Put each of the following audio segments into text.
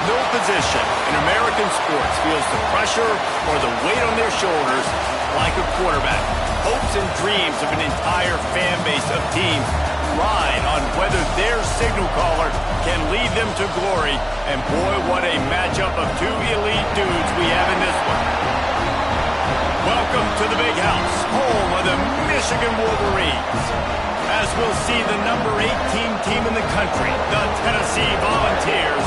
No position in American sports feels the pressure or the weight on their shoulders like a quarterback. Hopes and dreams of an entire fan base of teams ride on whether their signal caller can lead them to glory. And boy, what a matchup of two elite dudes we have in this one. Welcome to the Big House, home of the Michigan Wolverines. As we'll see the number 18 team in the country, the Tennessee Volunteers,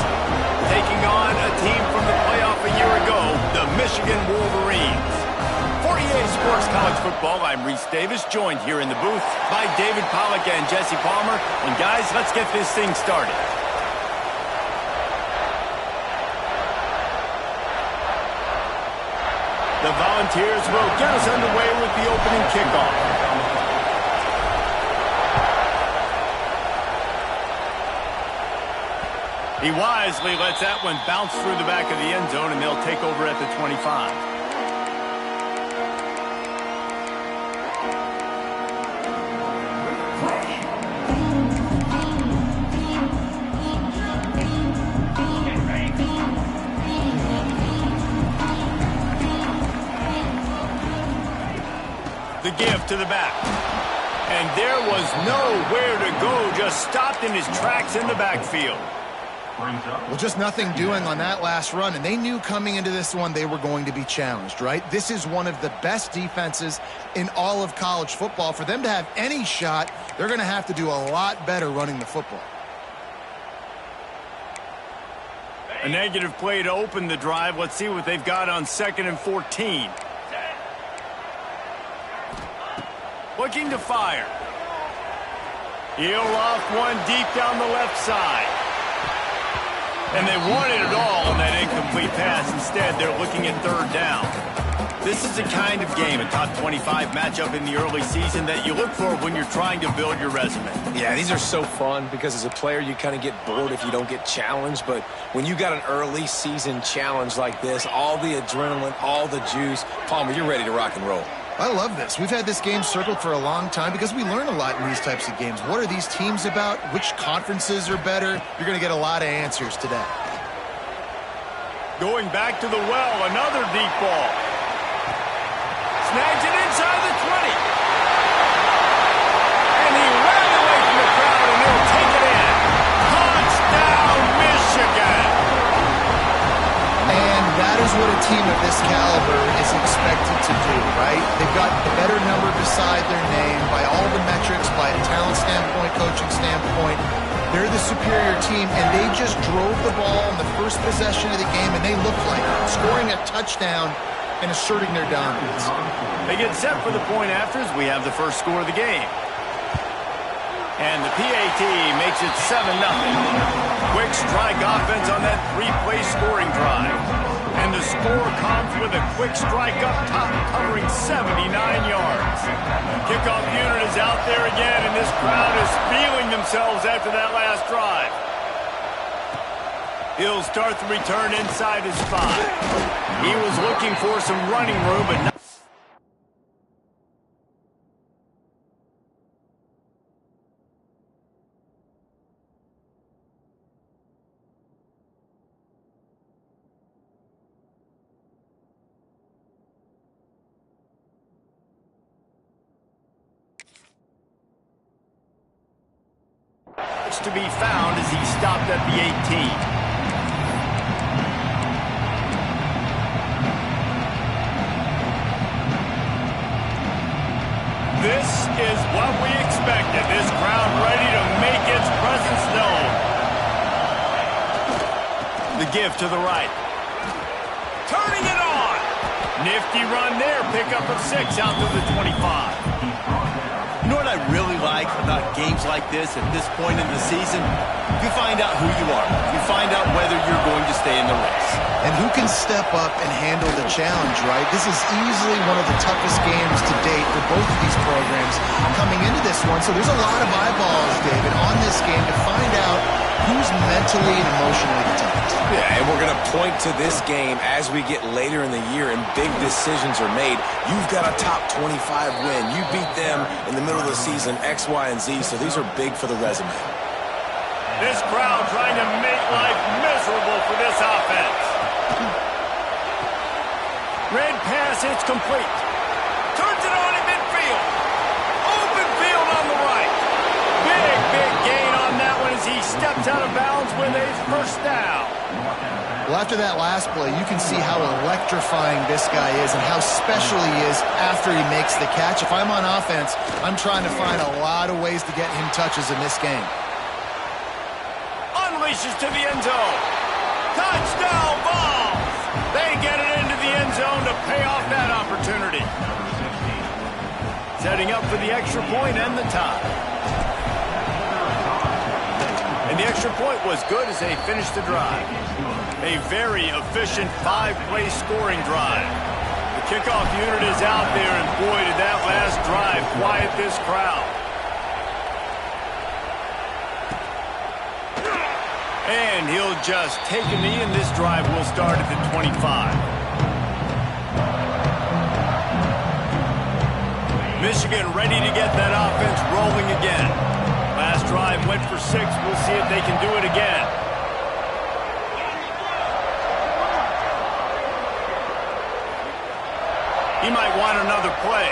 taking on a team from the playoff a year ago, the Michigan Wolverines. For EA Sports College Football, I'm Reese Davis, joined here in the booth by David Pollack and Jesse Palmer. And guys, let's get this thing started. The Volunteers will get us underway with the opening kickoff. He wisely lets that one bounce through the back of the end zone, and they'll take over at the 25. The give to the back. And there was nowhere to go, just stopped in his tracks in the backfield. Well, just nothing doing on that last run, and they knew coming into this one they were going to be challenged, right? This is one of the best defenses in all of college football. For them to have any shot, they're going to have to do a lot better running the football. A negative play to open the drive. Let's see what they've got on 2nd and 14. Looking to fire. He'll loft one deep down the left side. And they wanted it all on that incomplete pass. Instead, they're looking at 3rd down. This is the kind of game, a top 25 matchup in the early season, that you look for when you're trying to build your resume. Yeah, these are so fun because as a player, you kind of get bored if you don't get challenged. But when you got an early season challenge like this, all the adrenaline, all the juice, Palmer, you're ready to rock and roll. I love this. We've had this game circled for a long time because we learn a lot in these types of games. What are these teams about? Which conferences are better? You're going to get a lot of answers today. Going back to the well, another deep ball. Snags it inside the 20. And he this caliber is expected to do, right? They've got the better number beside their name by all the metrics, by a talent standpoint, coaching standpoint. They're the superior team, and they just drove the ball in the first possession of the game, and they looked like it, scoring a touchdown and asserting their dominance. They get set for the point afters. We have the first score of the game. And the PAT makes it 7-0. Quick strike offense on that three-play scoring drive. And the score comes with a quick strike up top covering 79 yards. Kickoff unit is out there again, and this crowd is feeling themselves after that last drive. He'll start the return inside his 5. He was looking for some running room, but not. To be found as he stopped at the 18. This is what we expected. This crowd ready to make its presence known. The give to the right. Turning it on. Nifty run there. Pickup of 6 out to the 25. You know what I really like about games like this at this point in the season? You find out who you are. You find out whether you're going to stay in the race. And who can step up and handle the challenge, right? This is easily one of the toughest games to date for both of these programs coming into this one. So there's a lot of eyeballs, David, on this game to find out who's mentally and emotionally the toughest. Yeah, and we're going to point to this game as we get later in the year and big decisions are made. You've got a top 25 win. You beat them in the middle of the season, X, Y, and Z, so these are big for the resume. This crowd trying to make life miserable for this offense. Red pass, it's complete. Turns it on in midfield. Open field on the right. Big gain on that one as he steps out of bounds with a first down. Well, after that last play, you can see how electrifying this guy is and how special he is after he makes the catch. If I'm on offense, I'm trying to find a lot of ways to get him touches in this game. Unleashes to the end zone. Touchdown ball. They get it into the end zone to pay off that opportunity. Setting up for the extra point and the tie. And the extra point was good as they finished the drive. A very efficient 5-play scoring drive. The kickoff unit is out there, and boy, did that last drive quiet this crowd. And he'll just take a knee, and this drive will start at the 25. Michigan ready to get that offense rolling again. Last drive went for 6. We'll see if they can do it again. He might want another play.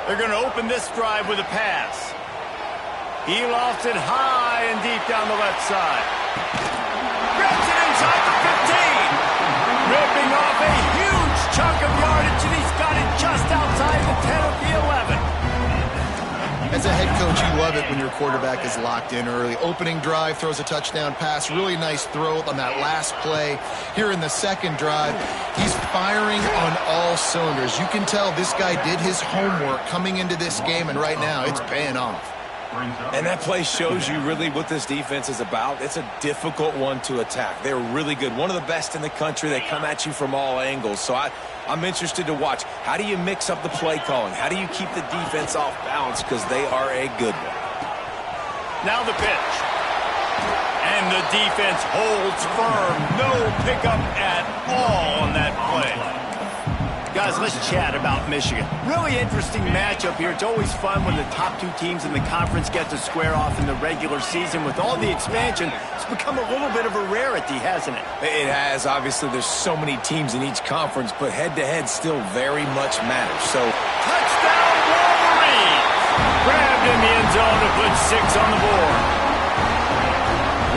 They're going to open this drive with a pass. He lofts it high and deep down the left side. Grabs it inside the 15. Ripping off a huge chunk of yardage, and he's got it just outside the 10 of the 11. As a head coach, you love it when your quarterback is locked in early. Opening drive, throws a touchdown pass. Really nice throw on that last play. Here in the second drive, he's firing on all cylinders. You can tell this guy did his homework coming into this game, and right now it's paying off. And that play shows you really what this defense is about. It's a difficult one to attack. They're really good. One of the best in the country. They come at you from all angles. So I'm interested to watch. How do you mix up the play calling? How do you keep the defense off balance? Because they are a good one. Now the pitch. And the defense holds firm. No pickup at all on that play. Guys, let's chat about Michigan. Really interesting matchup here. It's always fun when the top 2 teams in the conference get to square off in the regular season. With all the expansion, it's become a little bit of a rarity, hasn't it? It has. Obviously, there's so many teams in each conference, but head-to-head still very much matters. So, touchdown, Wolverines! Grabbed in the end zone to put 6 on the board.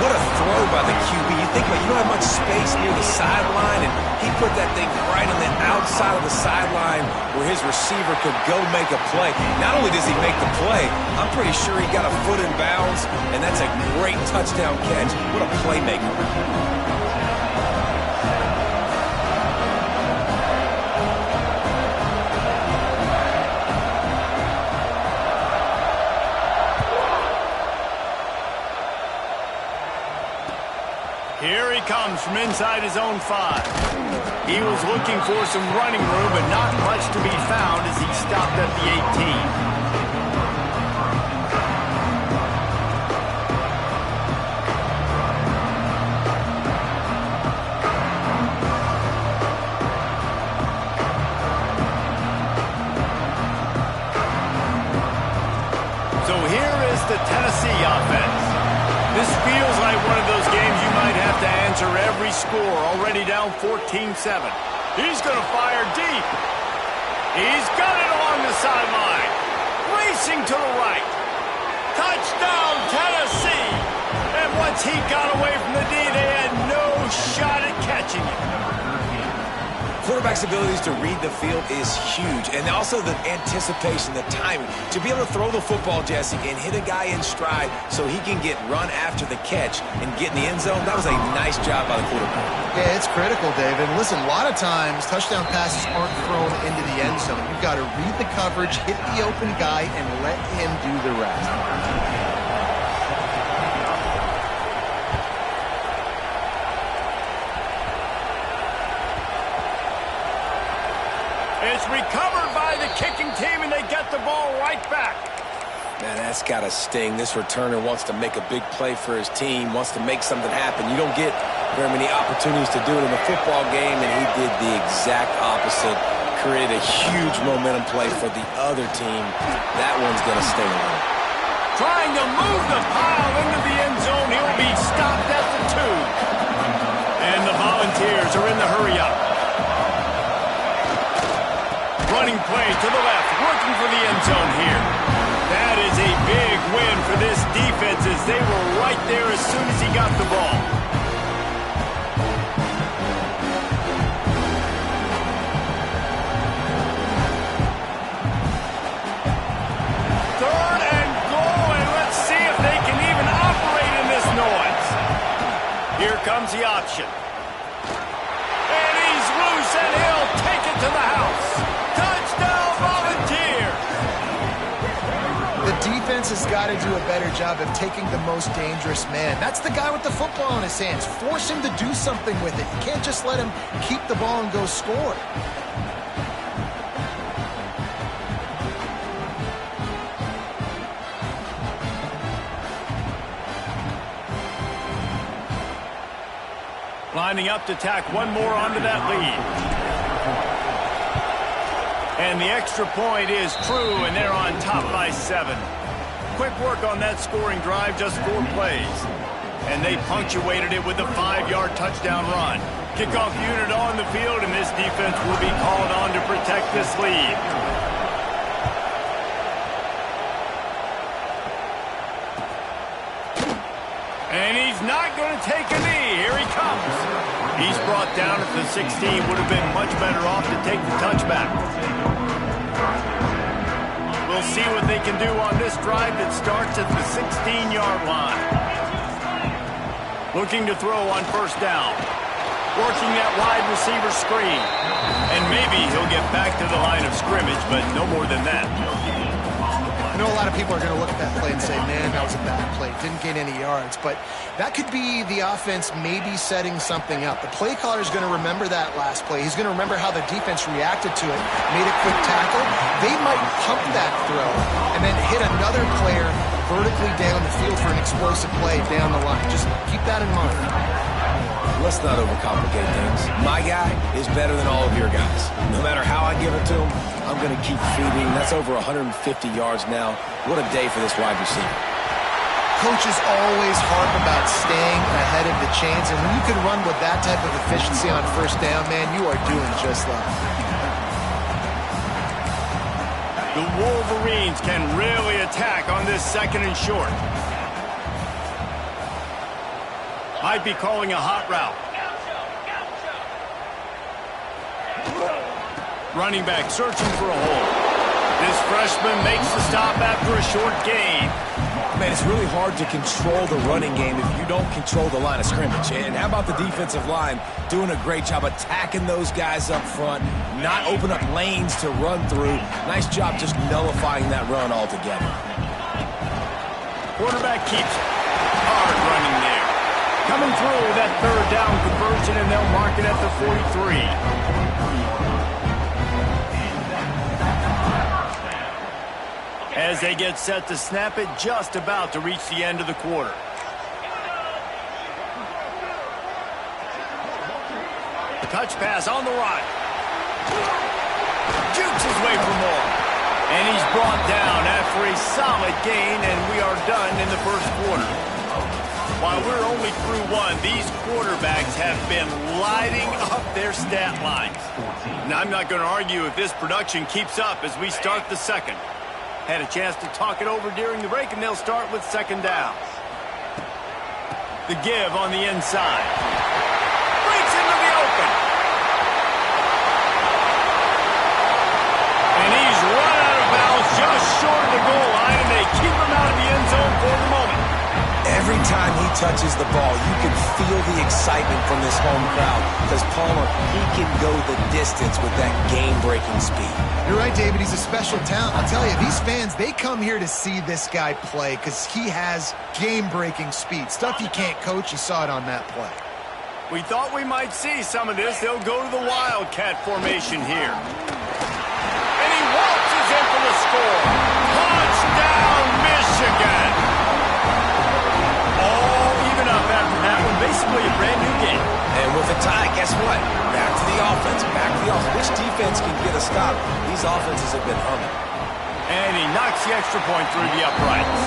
What a throw by the QB. You think about it, you don't have much space near the sideline, and he put that thing right on the outside of the sideline where his receiver could go make a play. Not only does he make the play, I'm pretty sure he got a foot in bounds, and that's a great touchdown catch. What a playmaker. Here he comes from inside his own 5. He was looking for some running room, but not much to be found as he stopped at the 18. So here is the Tennessee offense. This feels like one of those games you might have to answer every score. Already down 14-7. He's going to fire deep. He's got it along the sideline. Racing to the right. Touchdown, Tennessee. And once he got away from the D, they had no shot at catching it. Quarterback's abilities to read the field is huge, and also the anticipation, the timing. To be able to throw the football, Jesse, and hit a guy in stride so he can get run after the catch and get in the end zone, that was a nice job by the quarterback. Yeah, it's critical, David. Listen, a lot of times touchdown passes aren't thrown into the end zone. You've got to read the coverage, hit the open guy, and let him do the rest. It's recovered by the kicking team, and they get the ball right back. Man, that's got to sting. This returner wants to make a big play for his team, wants to make something happen. You don't get very many opportunities to do it in a football game, and he did the exact opposite. Created a huge momentum play for the other team. That one's going to sting a lot. Trying to move the pile into the end zone. He'll be stopped at the 2. And the Volunteers are in the hurry-up. Running play to the left, looking for the end zone here. That is a big win for this defense as they were right there as soon as he got the ball. Third and goal, and let's see if they can even operate in this noise. Here comes the option. And he's loose, and he'll take it to the house. Touchdown, Volunteers! The defense has got to do a better job of taking the most dangerous man. That's the guy with the football in his hands. Force him to do something with it. You can't just let him keep the ball and go score. Lining up to tack one more onto that lead. And the extra point is true, and they're on top by 7. Quick work on that scoring drive, just 4 plays. And they punctuated it with a 5-yard touchdown run. Kickoff unit on the field, and this defense will be called on to protect this lead. And he's not going to take a knee. Here he comes. He's brought down at the 16. Would have been much better off to take the touchback. We'll see what they can do on this drive that starts at the 16-yard line. Looking to throw on first down. Working that wide receiver screen. And maybe he'll get back to the line of scrimmage, but no more than that. I know a lot of people are going to look at that play and say, man, that was a bad play. Didn't gain any yards. But that could be the offense maybe setting something up. The play caller is going to remember that last play. He's going to remember how the defense reacted to it, made a quick tackle. They might pump that throw and then hit another player vertically down the field for an explosive play down the line. Just keep that in mind. Let's not overcomplicate things. My guy is better than all of your guys. No matter how I give it to him, I'm going to keep feeding. That's over 150 yards now. What a day for this wide receiver. Coaches always harp about staying ahead of the chains, and when you can run with that type of efficiency on first down, man, you are doing just that. The Wolverines can really attack on this 2nd and short. Might be calling a hot route. Running back searching for a hole. This freshman makes the stop after a short gain. Man, it's really hard to control the running game if you don't control the line of scrimmage. And how about the defensive line doing a great job attacking those guys up front, not open up lanes to run through. Nice job just nullifying that run altogether. Quarterback keeps it. Hard running there. Coming through with that third down conversion, and they'll mark it at the 43. As they get set to snap it, just about to reach the end of the quarter. Touch pass on the run. Jukes his way for more. And he's brought down after a solid gain, and we are done in the first quarter. While we're only through one, these quarterbacks have been lighting up their stat lines. And I'm not going to argue if this production keeps up as we start the second. Had a chance to talk it over during the break, and they'll start with second down. The give on the inside. Breaks into the open. And he's run out of bounds just short of the goal line, and they keep him out of the end zone for the moment. Every time he touches the ball, you can feel the excitement from this home crowd because Palmer, he can go the distance with that game-breaking speed. You're right, David. He's a special talent. I'll tell you, these fans, they come here to see this guy play because he has game-breaking speed. Stuff you can't coach. You saw it on that play. We thought we might see some of this. They'll go to the Wildcat formation here. And he waltzes in for the score. Touchdown, Michigan! All even up after that one. Basically a brand new game. And with a tie, guess what? Back to the offense. Back to the offense. Which defense can get a stop? These offenses have been humming. And he knocks the extra point through the uprights.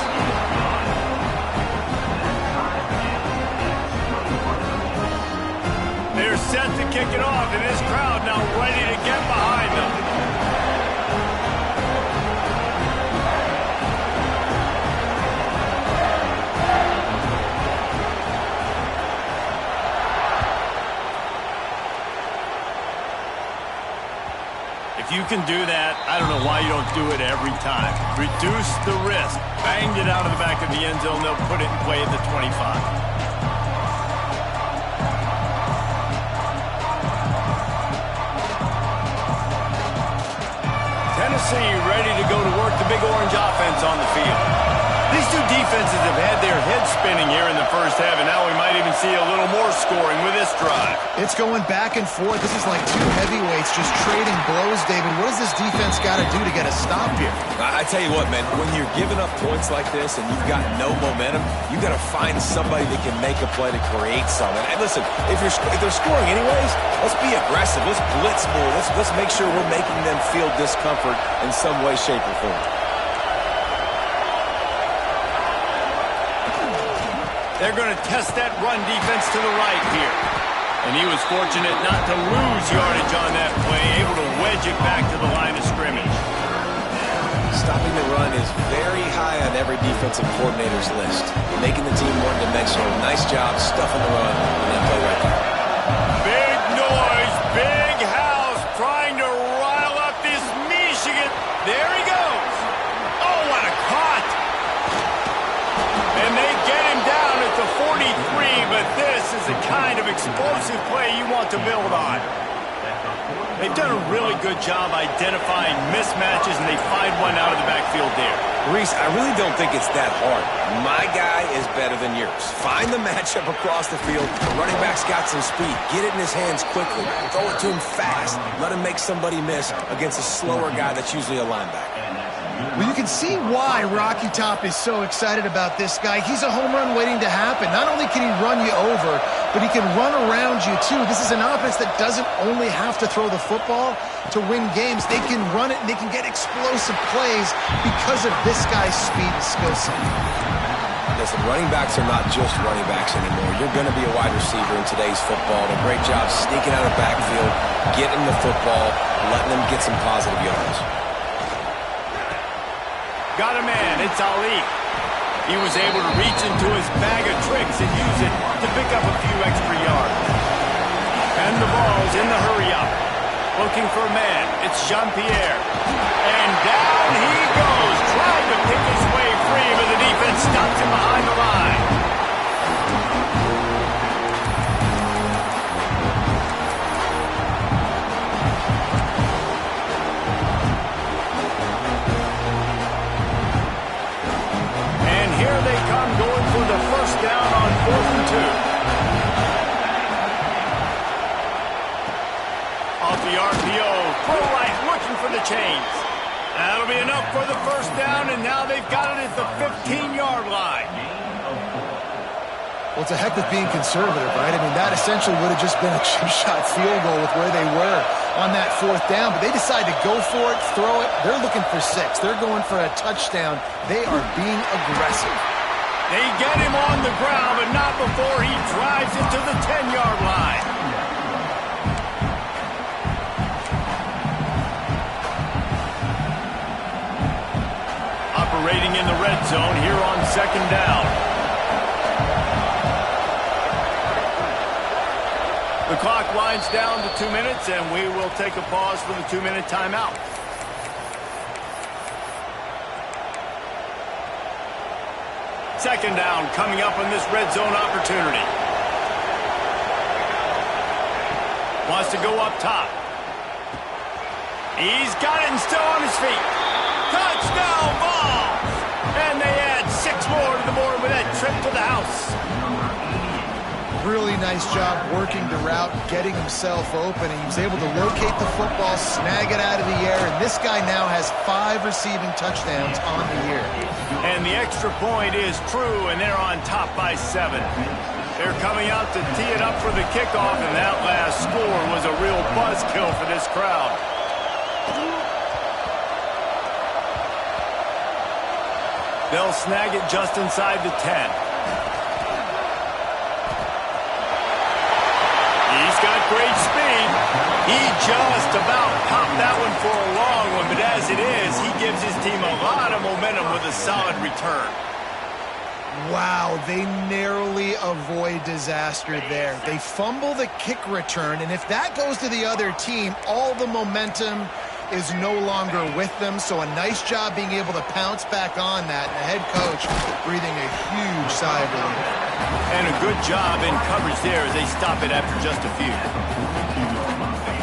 They're set to kick it off, and this crowd now ready to get behind them. If you can do that, I don't know why you don't do it every time. Reduce the risk. Banged it out of the back of the end zone. They'll put it in play at the 25. Tennessee ready to go to work the Big Orange offense on the field. These two defenses have had their heads spinning here in the first half, and now we might even see a little more scoring with this drive. It's going back and forth. This is like two heavyweights just trading blows, David. What does this defense got to do to get a stop here? I tell you what, man, when you're giving up points like this and you've got no momentum, you got to find somebody that can make a play to create something. And listen, if they're scoring anyways, let's be aggressive. Let's blitz more. Let's make sure we're making them feel discomfort in some way, shape, or form. They're going to test that run defense to the right here. And he was fortunate not to lose yardage on that play, able to wedge it back to the line of scrimmage. Stopping the run is very high on every defensive coordinator's list. Making the team one-dimensional. Nice job stuffing the run and then play right there. Big noise, big house, trying to rile up this Michigan. There he goes. Oh, what a caught. And they get him down at the 43, but this is the kind of explosive play you want to build on. They've done a really good job identifying mismatches, and they find one out of the backfield there. Reese, I really don't think it's that hard. My guy is better than yours. Find the matchup across the field. The running back's got some speed. Get it in his hands quickly. Throw it to him fast. Let him make somebody miss against a slower guy that's usually a linebacker. Well, you can see why Rocky Top is so excited about this guy. He's a home run waiting to happen. Not only can he run you over, but he can run around you, too. This is an offense that doesn't only have to throw the football to win games. They can run it, and they can get explosive plays because of this guy's speed and skill set. Listen, running backs are not just running backs anymore. You're going to be a wide receiver in today's football. A great job sneaking out of the backfield, getting the football, letting them get some positive yards. Got a man. It's Ali. He was able to reach into his bag of tricks and use it to pick up a few extra yards. And the ball's in the hurry-up. Looking for a man. It's Jean-Pierre. And down he goes. Trying to pick his way free, but the defense stops him behind the line. And here they come, going for the first down on 4th and 2. Off the RPO, throw right, looking for the chains. That'll be enough for the first down, and now they've got it at the 15-yard line. Well, it's a heck of being conservative, right? I mean, that essentially would have just been a chip shot field goal with where they were on that 4th down, but they decide to go for it, throw it. They're looking for 6. They're going for a touchdown. They are being aggressive. They get him on the ground, but not before he drives it to the 10-yard line. Operating in the red zone here on 2nd down. The clock winds down to 2 minutes, and we will take a pause for the 2-minute timeout. Second down coming up on this red zone opportunity. Wants to go up top. He's got it and still on his feet. Touchdown ball! And they add 6 more to the board with that trip to the house. Really nice job working the route, getting himself open, and he was able to locate the football, snag it out of the air, and this guy now has 5 receiving touchdowns on the year. And the extra point is true, and they're on top by 7. They're coming out to tee it up for the kickoff, and that last score was a real buzzkill for this crowd. They'll snag it just inside the 10. He's got great speed. He just about popped that one for a long one, but as it is, he gives his team a lot of momentum with a solid return. Wow, they narrowly avoid disaster there. They fumble the kick return, and if that goes to the other team, all the momentum is no longer with them, so a nice job being able to pounce back on that, and the head coach breathing a huge sigh of relief. And a good job in coverage there as they stop it after just a few.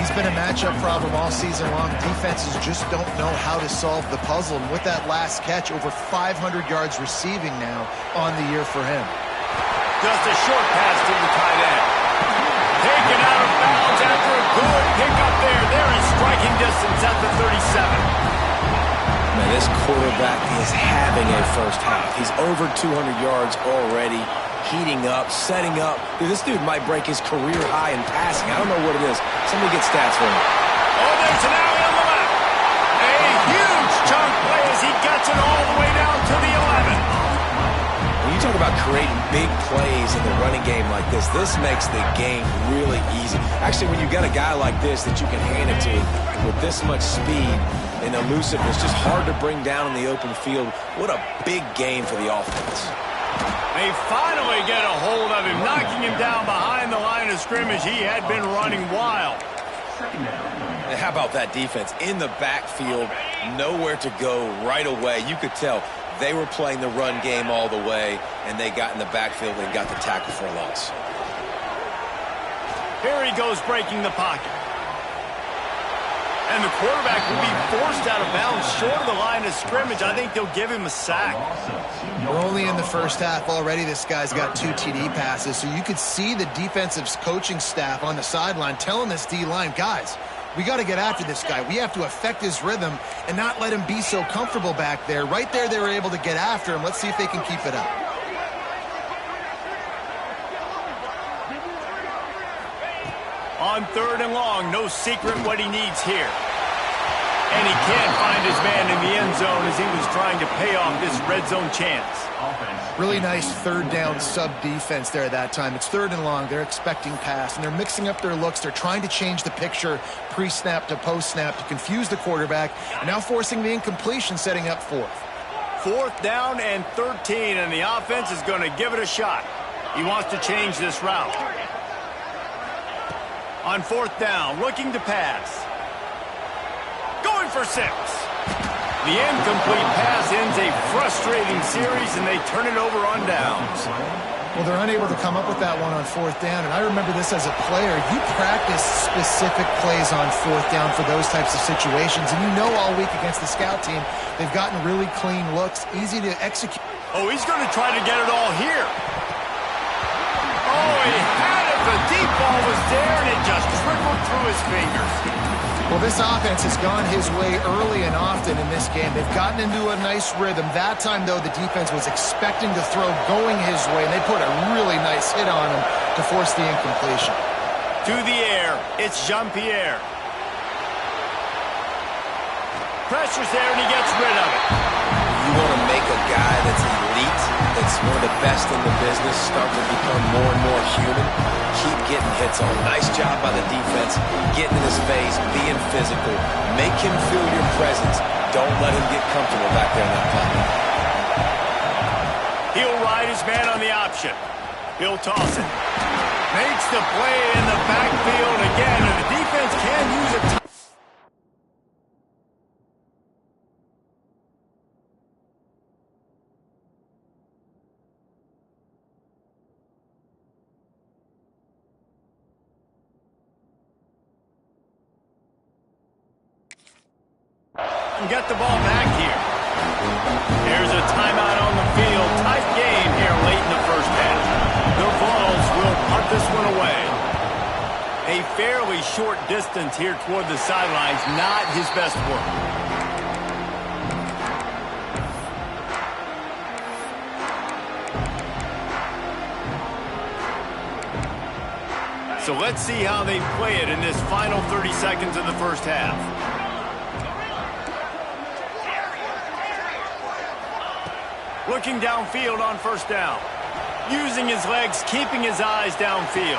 He's been a matchup problem all season long. Defenses just don't know how to solve the puzzle, and with that last catch, over 500 yards receiving now on the year for him. Just a short pass to the tight end. Taken out of bounds after a good pickup there. They're in striking distance at the 37. Man, this quarterback is having a first half. He's over 200 yards already, heating up, setting up. Dude, this dude might break his career high in passing. I don't know what it is. Somebody get stats for him. Oh, there's an alley on the left. A huge chunk play as he gets it all the way down to the 11. When you talk about creating big plays in the running game like this makes the game really easy. Actually, when you got a guy like this that you can hand it to with this much speed and elusiveness, just hard to bring down in the open field. What a big game for the offense. They finally get a hold of him, knocking him down behind the line of scrimmage. He had been running wild. And how about that defense? In the backfield, nowhere to go right away. You could tell they were playing the run game all the way, and they got in the backfield and got the tackle for a loss. Here he goes breaking the pocket. And the quarterback will be forced out of bounds short of the line of scrimmage. I think they'll give him a sack. We're only in the first half already. This guy's got 2 TD passes, so you could see the defensive coaching staff on the sideline telling this D-line, guys, we got to get after this guy. We have to affect his rhythm and not let him be so comfortable back there. Right there, they were able to get after him. Let's see if they can keep it up. On 3rd and long, no secret what he needs here. And he can't find his man in the end zone as he was trying to pay off this red zone chance. Really nice 3rd down sub-defense there that time. It's 3rd and long. They're expecting pass, and they're mixing up their looks. They're trying to change the picture pre-snap to post-snap to confuse the quarterback, and now forcing the incompletion, setting up 4th. 4th down and 13, and the offense is going to give it a shot. He wants to change this route. On 4th down, looking to pass. Going for 6. The incomplete pass ends a frustrating series, and they turn it over on downs. Well, they're unable to come up with that one on 4th down, and I remember this as a player. You practice specific plays on 4th down for those types of situations, and you know all week against the scout team, they've gotten really clean looks, easy to execute. Oh, he's going to try to get it all here. Oh, he had it. The deep ball was there, and it just trickled through his fingers. Well, this offense has gone his way early and often in this game. They've gotten into a nice rhythm. That time, though, the defense was expecting to throw going his way, and they put a really nice hit on him to force the incompletion. To the air, it's Jean-Pierre. Pressure's there, and he gets rid of it. You want to make a guy that's elite, that's one of the best in the business, start to become more and more human. Keep getting hits on. Nice job by the defense, getting in his face, being physical. Make him feel your presence. Don't let him get comfortable back there in that pocket. He'll ride his man on the option. He'll toss it. Makes the play in the backfield again, and the defense can use a and get the ball back here. There's a timeout on the field. Tight game here late in the first half. The Vols will punt this one away. A fairly short distance here toward the sidelines. Not his best work. So let's see how they play it in this final 30 seconds of the first half. Looking downfield on 1st down. Using his legs, keeping his eyes downfield.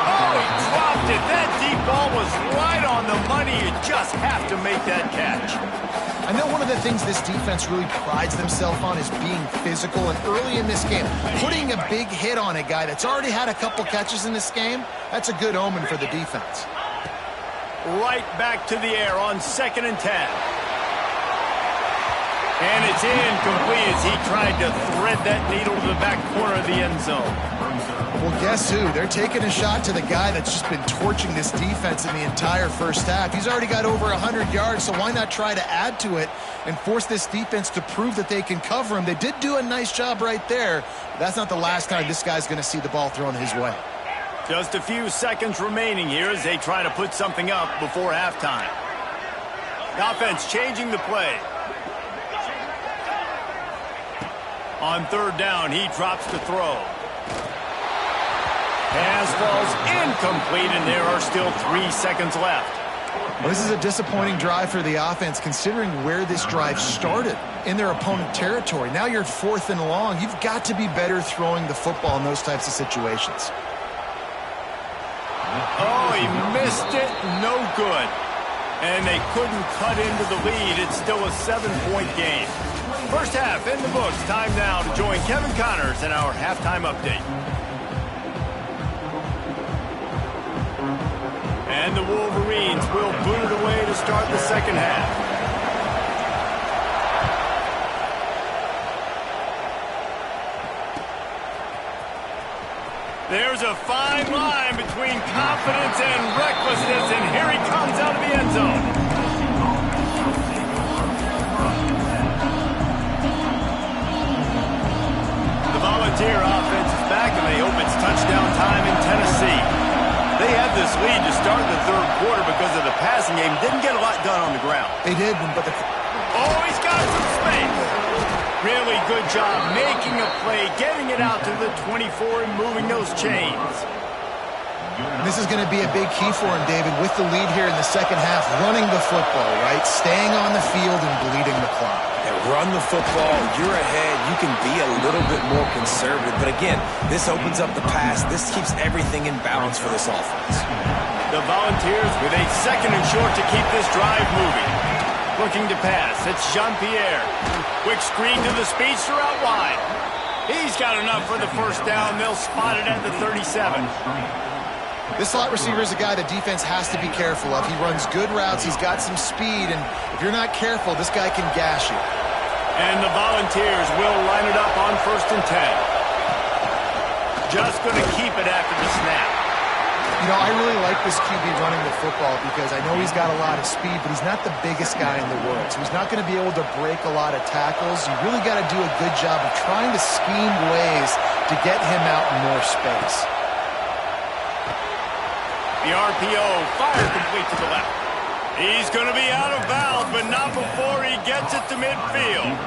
Oh, he dropped it. That deep ball was right on the money. You just have to make that catch. I know one of the things this defense really prides themselves on is being physical, and early in this game, putting a big hit on a guy that's already had a couple catches in this game, that's a good omen for the defense. Right back to the air on 2nd and 10. And it's incomplete as he tried to thread that needle to the back corner of the end zone. Well, guess who? They're taking a shot to the guy that's just been torching this defense in the entire first half. He's already got over 100 yards, so why not try to add to it and force this defense to prove that they can cover him? They did do a nice job right there. But that's not the last time this guy's going to see the ball thrown his way. Just a few seconds remaining here as they try to put something up before halftime. The offense changing the play. On 3rd down, he drops to throw. Pass falls incomplete, and there are still 3 seconds left. Well, this is a disappointing drive for the offense, considering where this drive started, in their opponent territory. Now you're 4th and long. You've got to be better throwing the football in those types of situations. Oh, he missed it. No good. And they couldn't cut into the lead. It's still a 7-point game. First half in the books. Time now to join Kevin Connors in our halftime update. And the Wolverines will boot it away to start the second half. There's a fine line between confidence and recklessness, and here he comes out of the end zone. The Volunteer offense is back, and they hope it's touchdown time in Tennessee. They had this lead to start the 3rd quarter because of the passing game. Didn't get a lot done on the ground. They did, but oh, he's got some space. Really good job making a play, getting it out to the 24 and moving those chains. This is going to be a big key for him, David, with the lead here in the second half, running the football, right? Staying on the field and bleeding the clock. And run the football. You're ahead. You can be a little bit more conservative. But again, this opens up the pass. This keeps everything in balance for this offense. The Volunteers with a 2nd and short to keep this drive moving. Looking to pass. It's Jean-Pierre. Quick screen to the speedster out wide. He's got enough for the first down. They'll spot it at the 37. This slot receiver is a guy the defense has to be careful of. He runs good routes. He's got some speed, and if you're not careful, this guy can gash you. And the Volunteers will line it up on 1st and 10. Just going to keep it after the snap. You know, I really like this QB running the football because I know he's got a lot of speed, but he's not the biggest guy in the world. So he's not going to be able to break a lot of tackles. You really got to do a good job of trying to scheme ways to get him out in more space. The RPO, fire complete to the left. He's going to be out of bounds, but not before he gets it to midfield.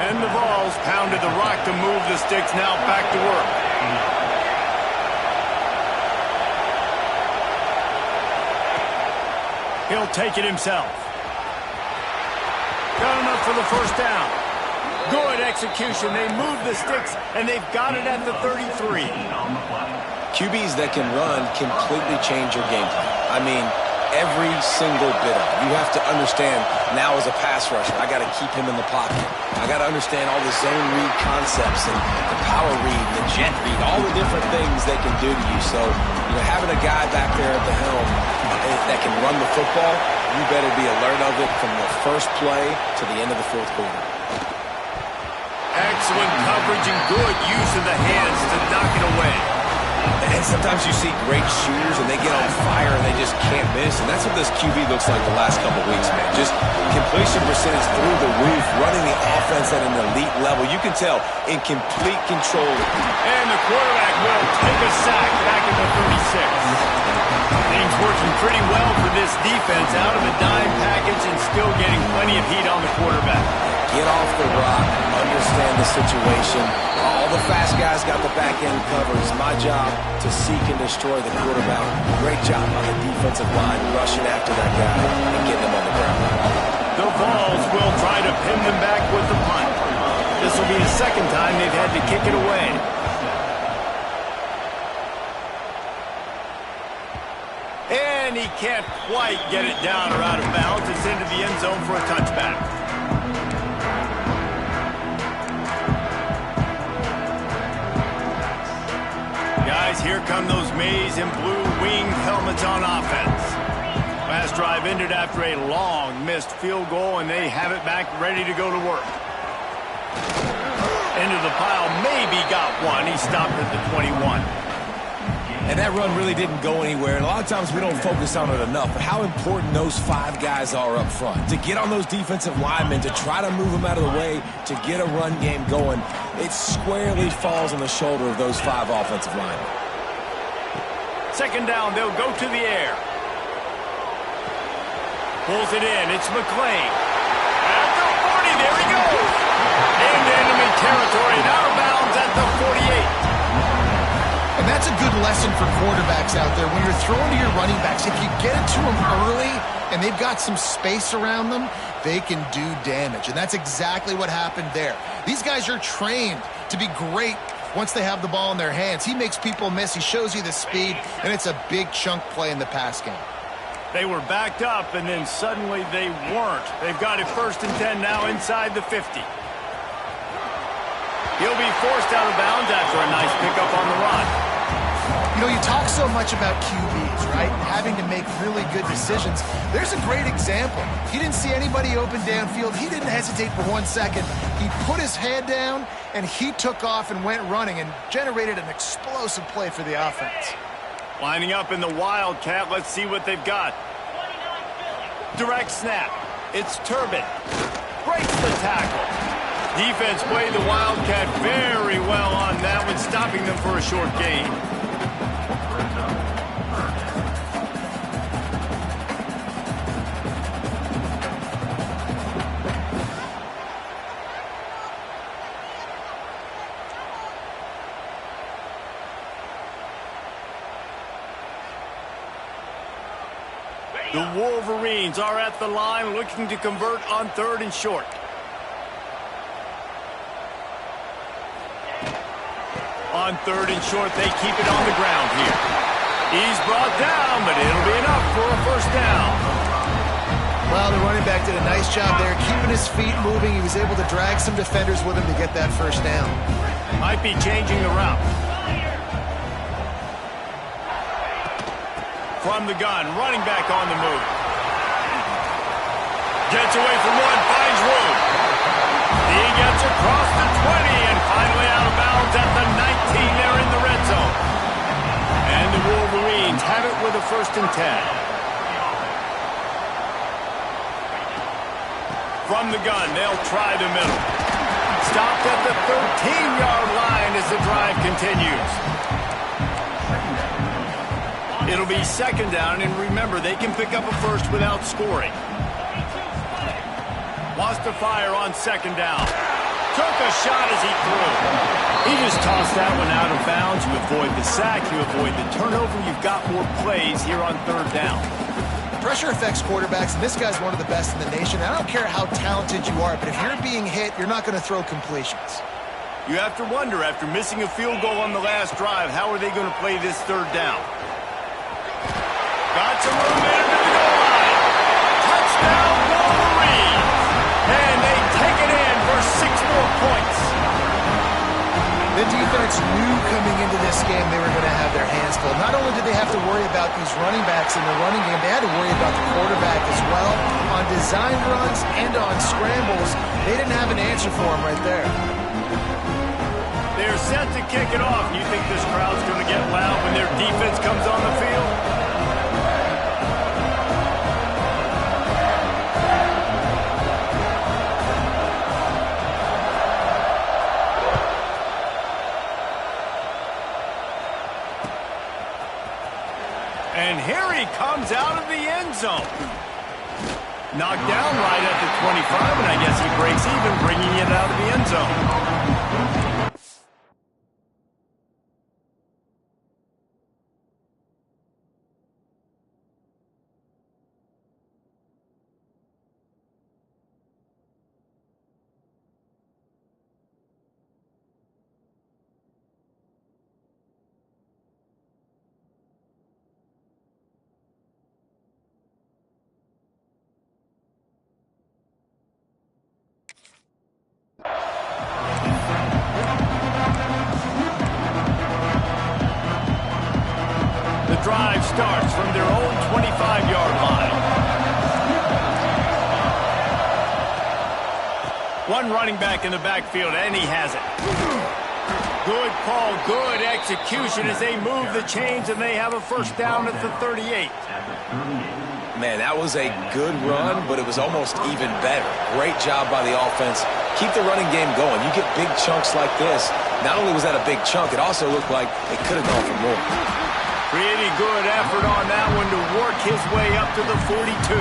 And the Vols pounded the rock to move the sticks, now back to work. He'll take it himself. Got enough for the first down. Good execution. They move the sticks, and they've got it at the 33. QBs that can run completely change your game plan. I mean, every single bit of it. You have to understand now as a pass rusher, I got to keep him in the pocket. I got to understand all the zone read concepts and the power read and the jet read, all the different things they can do to you. So, you know, having a guy back there at the helm that can run the football, you better be alert of it from the first play to the end of the fourth quarter. Excellent coverage and good use of the hands to knock it away. And sometimes you see great shooters and they get on fire and they just can't miss. And that's what this QB looks like the last couple weeks, man. Just completion percentage through the roof, running the offense at an elite level. You can tell in complete control. And the quarterback will take a sack back at the 36. Things working pretty well for this defense, out of a dime package and still getting plenty of heat on the quarterback. Get off the rock, understand the situation. All the fast guys got the back end covered. It's my job to seek and destroy the quarterback. Great job on the defensive line, rushing after that guy and getting him on the ground. The Vols will try to pin them back with the punt. This will be the second time they've had to kick it away. And he can't quite get it down or out of bounds. It's into the end zone for a touchback. Guys, here come those maize and blue winged helmets on offense. Last drive ended after a long missed field goal, and they have it back ready to go to work. Into the pile, maybe got one. He stopped at the 21. And that run really didn't go anywhere. And a lot of times we don't focus on it enough. But how important those five guys are up front. To get on those defensive linemen, to try to move them out of the way, to get a run game going, it squarely falls on the shoulder of those five offensive linemen. Second down, they'll go to the air. Pulls it in. It's McClain. At the 40, there he goes. Into enemy territory and out of bounds at the 48. And that's a good lesson for quarterbacks out there. When you're throwing to your running backs, if you get it to them early and they've got some space around them, they can do damage. And that's exactly what happened there. These guys are trained to be great once they have the ball in their hands. He makes people miss. He shows you the speed, and it's a big chunk play in the pass game. They were backed up, and then suddenly they weren't. They've got it 1st and 10 now inside the 50. He'll be forced out of bounds after a nice pickup on the run. You know, you talk so much about QBs, right? Having to make really good decisions. There's a great example. He didn't see anybody open downfield. He didn't hesitate for 1 second. He put his head down, and he took off and went running and generated an explosive play for the offense. Lining up in the Wildcat. Let's see what they've got. Direct snap. It's Turbin. Breaks the tackle. Defense played the Wildcat very well on that one, stopping them for a short gain. The Wolverines are at the line looking to convert on 3rd and short. On 3rd and short, they keep it on the ground here. He's brought down, but it'll be enough for a first down. Well, the running back did a nice job there, keeping his feet moving. He was able to drag some defenders with him to get that first down. Might be changing the route. From the gun, running back on the move. Gets away from one, finds room. He gets across the 20 and finally out of bounds at the 19 there in the red zone. And the Wolverines have it with a 1st and 10. From the gun, they'll try the middle. Stopped at the 13-yard line as the drive continues. It'll be 2nd down, and remember, they can pick up a first without scoring. Wants to fire on 2nd down. Took a shot as he threw. He just tossed that one out of bounds. You avoid the sack, you avoid the turnover. You've got more plays here on 3rd down. Pressure affects quarterbacks, and this guy's one of the best in the nation. I don't care how talented you are, but if you're being hit, you're not going to throw completions. You have to wonder, after missing a field goal on the last drive, how are they going to play this 3rd down? Got some room there to the goal line. Touchdown, Wolverines! And they take it in for 6 more points. The defense knew coming into this game they were going to have their hands full. Not only did they have to worry about these running backs in the running game, they had to worry about the quarterback as well. On designed runs and on scrambles, they didn't have an answer for him right there. They're set to kick it off. You think this crowd's going to get loud when their defense comes on the field? And here he comes out of the end zone. Knocked down right at the 25, and I guess he breaks even, bringing it out of the end zone. The drive starts from their own 25-yard line. One running back in the backfield, and he has it. Good call, good execution as they move the chains, and they have a 1st down at the 38. Man, that was a good run, but it was almost even better. Great job by the offense. Keep the running game going. You get big chunks like this. Not only was that a big chunk, it also looked like it could have gone for more. Pretty good effort on that one to work his way up to the 42.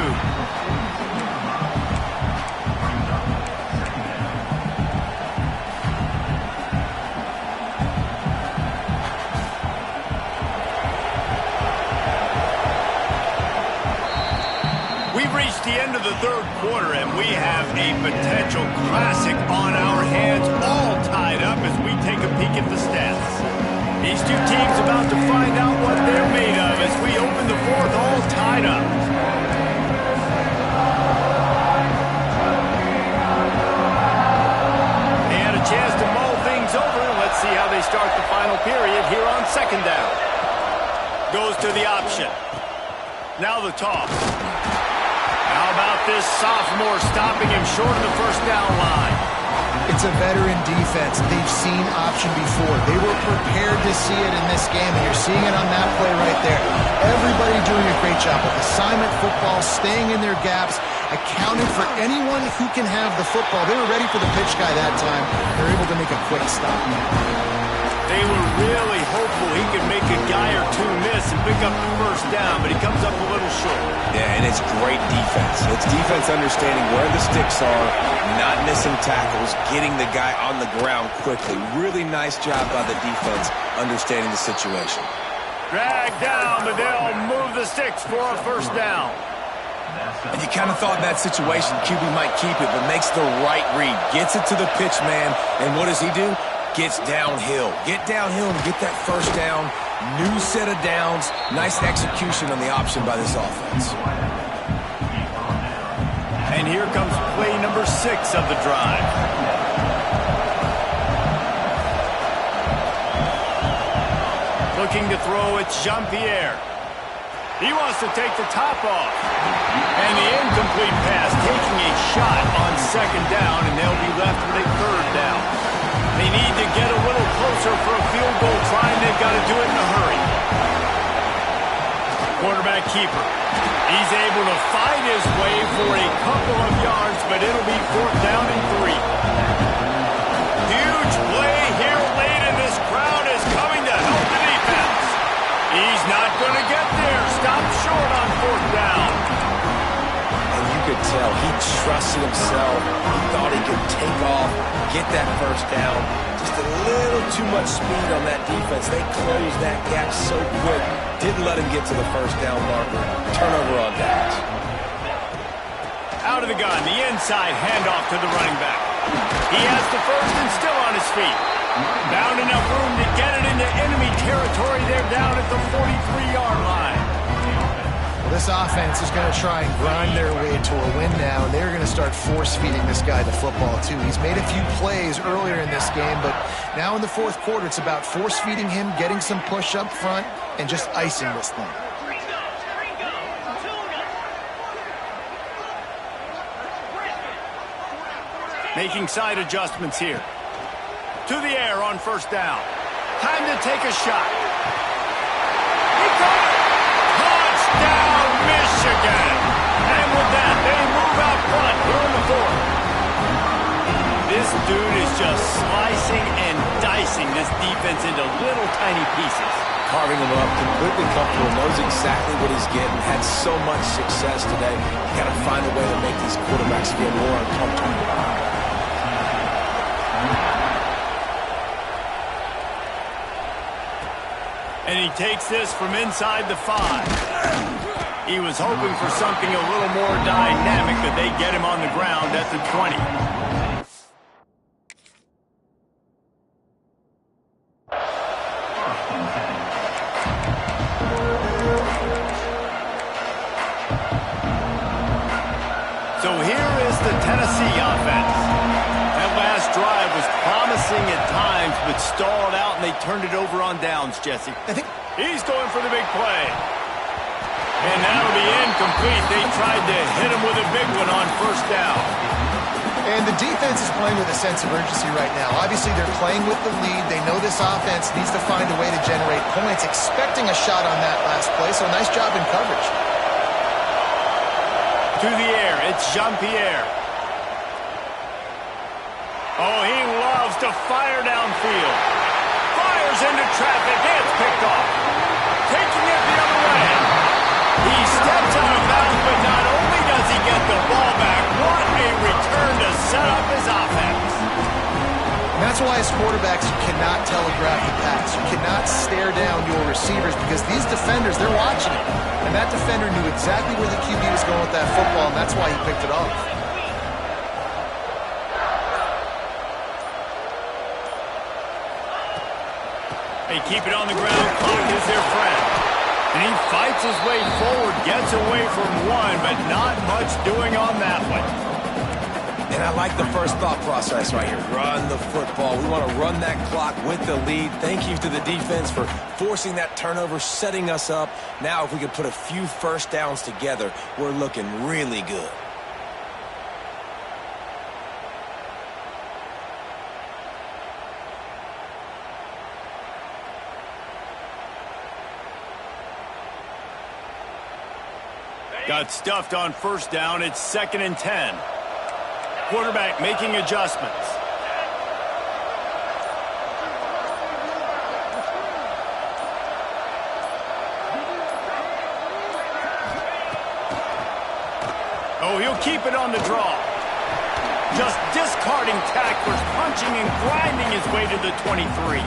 We've reached the end of the 3rd quarter, and we have a potential classic on our hands, all tied up as we take a peek at the stats. These two teams about to find out what they're made of as we open the 4th, all tied up. They had a chance to mull things over. Let's see how they start the final period here on 2nd down. Goes to the option. Now the toss. How about this sophomore stopping him short of the 1st down line? It's a veteran defense. They've seen option before. They were prepared to see it in this game, and you're seeing it on that play right there. Everybody doing a great job with assignment football, staying in their gaps, accounting for anyone who can have the football. They were ready for the pitch guy that time. They're able to make a quick stop. They were really hopeful he could make a guy or two miss and pick up the 1st down, but he comes up a little short. Yeah, and it's great defense. It's defense understanding where the sticks are, not missing tackles, getting the guy on the ground quickly. Really nice job by the defense understanding the situation. Drag down, but they'll move the sticks for a 1st down. And you kind of thought in that situation QB might keep it, but makes the right read. Gets it to the pitch man, and what does he do? Gets downhill. Get downhill and get that 1st down. New set of downs. Nice execution on the option by this offense. And here comes play number 6 of the drive. Looking to throw, it's Jean-Pierre. He wants to take the top off. And the incomplete pass, taking a shot on 2nd down, and they'll be left with a 3rd down. They need to get a little closer for a field goal try, and they've got to do it in a hurry. Quarterback keeper. He's able to find his way for a couple of yards, but it'll be 4th down and 3. Huge play here late, and this crowd is coming to help the defense. He's not going to get there. Stop short on 4th down. And you could tell he trusted himself. He thought he could take off, get that 1st down. Just a little too much speed on that defense. They closed that gap so quick. Didn't let him get to the 1st down marker. Turnover on downs. Out of the gun, the inside handoff to the running back. He has the 1st and still on his feet. Found enough room to get it into enemy territory. They're down at the 43-yard line. Well, this offense is going to try and grind their way to a win now. They're going to start force-feeding this guy the football, too. He's made a few plays earlier in this game, but now in the 4th quarter, it's about force-feeding him, getting some push up front, and just icing this thing. Making side adjustments here. To the air on 1st down. Time to take a shot. He caught it! Touchdown, Michigan! And with that, they move out front here in the 4th. This dude is just slicing and dicing this defense into little tiny pieces. Carving him up, completely comfortable, knows exactly what he's getting, had so much success today. You got to find a way to make these quarterbacks feel more uncomfortable. And he takes this from inside the 5. He was hoping for something a little more dynamic, but they get him on the ground at the 20. So here is the Tennessee offense. That last drive was promising at times, but stalled out, and they turned it over on downs, Jesse. He's going for the big play. And that'll be incomplete. They tried to hit him with a big one on 1st down. And the defense is playing with a sense of urgency right now. Obviously, they're playing with the lead. They know this offense needs to find a way to generate points, expecting a shot on that last play, so nice job in coverage. To the air, it's Jean-Pierre. Oh, he loves to fire downfield. Fires into traffic, and it's picked off. Taking it the other way. He steps out of bounds, but not only does he get the ball back, what a return to set up his offense. And that's why as quarterbacks, you cannot telegraph the pass. You cannot stare down your receivers because these defenders, they're watching it. And that defender knew exactly where the QB was going with that football, and that's why he picked it off. They keep it on the ground. Clock is their friend. And he fights his way forward, gets away from one, but not much doing on that one. And I like the first thought process right here. Run the football. We want to run that clock with the lead. Thank you to the defense for forcing that turnover, setting us up. Now if we can put a few 1st downs together, we're looking really good. Got stuffed on 1st down. It's 2nd and 10. Quarterback making adjustments. Oh, he'll keep it on the draw. Just discarding tacklers, punching and grinding his way to the 23.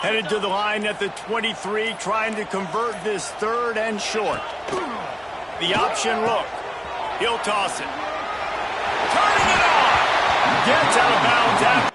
Headed to the line at the 23, trying to convert this 3rd and short. The option look. He'll toss it. Turning it on. Gets out of bounds.